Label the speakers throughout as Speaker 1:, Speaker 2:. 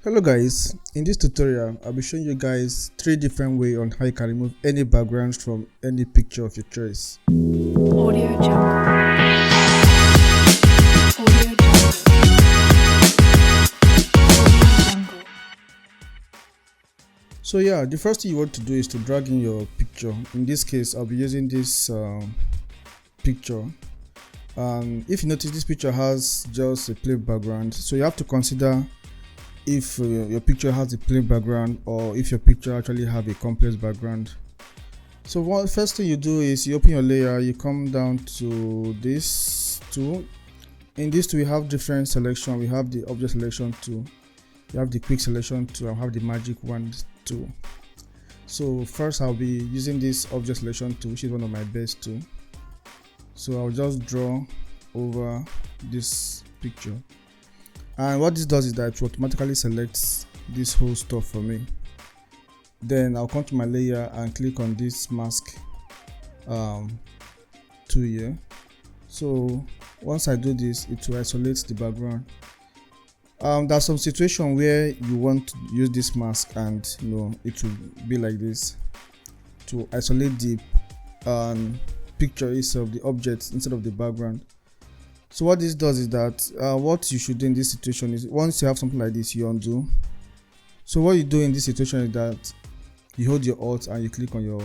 Speaker 1: Hello guys, in this tutorial I'll be showing you guys 3 different ways on how you can remove any backgrounds from any picture of your choice.
Speaker 2: Audio Jungle. Audio Jungle.
Speaker 1: So yeah, the first thing you want to do is to drag in your picture. In this case I'll be using this picture. If you notice, this picture has just a plain background, so you have to consider if your picture has a plain background or if your picture actually have a complex background. So first thing you do is you open your layer, you come down to this tool. In this tool we have different selection. We have the object selection tool, you have the quick selection tool, and have the magic wand tool. So first I'll be using this object selection tool, which is one of my best tool. So I'll just draw over this picture, and what this does is that it automatically selects this whole stuff for me. Then I'll come to my layer and click on this mask tool here. So once I do this, it will isolate the background. There's some situation where you want to use this mask and it will be like this to isolate the picture itself, the object, instead of the background. So what this does is that what you should do in this situation is, once you have something like this, you undo. So what you do in this situation is that you hold your Alt and you click on your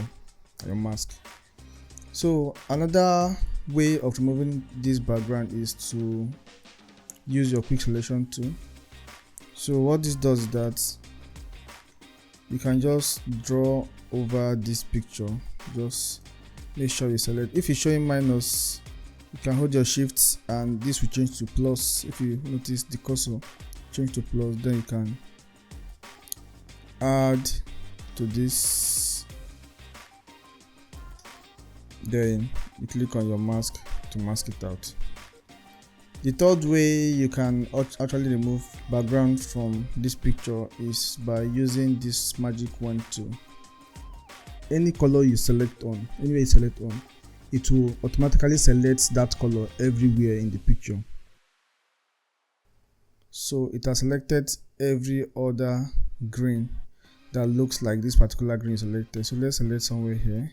Speaker 1: mask. So another way of removing this background is to use your quick selection tool. So what this does is that you can just draw over this picture. Just make sure you select. If you're showing minus, you can hold your shift and this will change to plus. If you notice the cursor change to plus, then you can add to this, then you click on your mask to mask it out. The third way you can actually remove background from this picture is by using this magic wand tool. Any color you select on, anywhere you select on, it will automatically select that color everywhere in the picture. So it has selected every other green that looks like this particular green selected. So let's select somewhere here.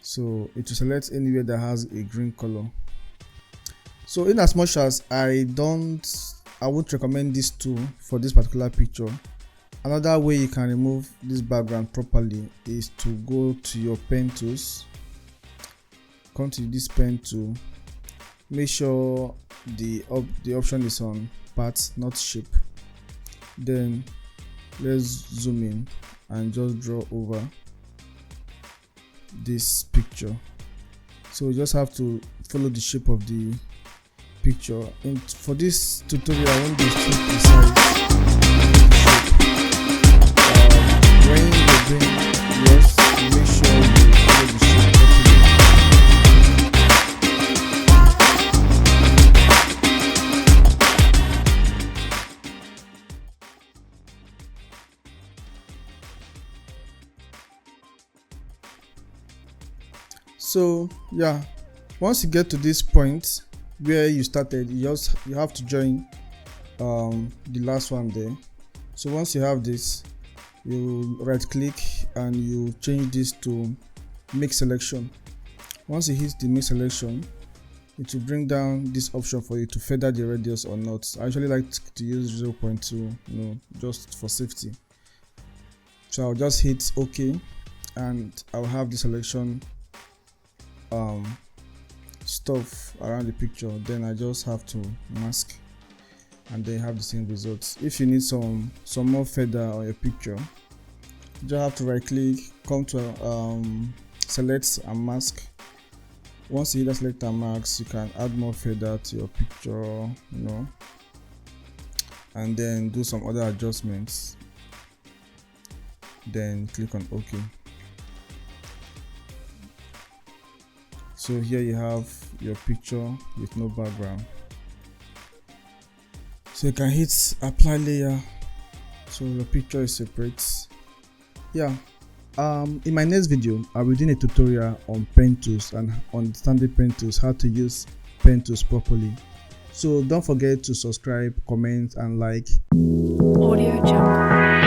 Speaker 1: So it will select anywhere that has a green color. So in as much as I won't recommend this tool for this particular picture, another way you can remove this background properly is to go to your pen tools. Come to this pen tool, make sure the option is on path, not shape. Then let's zoom in and just draw over this picture. So you just have to follow the shape of the picture. And for this tutorial, I won't be too precise. When you're doing yours, make sure you follow the shape properly. So yeah, once you get to this point where you started, you have to join the last one there. So once you have this, you right click and you change this to mix selection. Once you hit the mix selection, it will bring down this option for you to feather the radius or not. I actually like to use 0.2, just for safety. So I'll just hit OK and I'll have the selection stuff around the picture. Then I just have to mask and then have the same results. If you need some more feather on your picture, you just have to right click, come to select and mask. Once you hit select and mask, you can add more feather to your picture, and then do some other adjustments, then click on OK. So here you have your picture with no background. So you can hit apply layer, so your picture is separate. Yeah. In my next video, I'll be doing a tutorial on pen tools and understanding pen tools, how to use pen tools properly. So don't forget to subscribe, comment and like.
Speaker 2: Audio Jungle.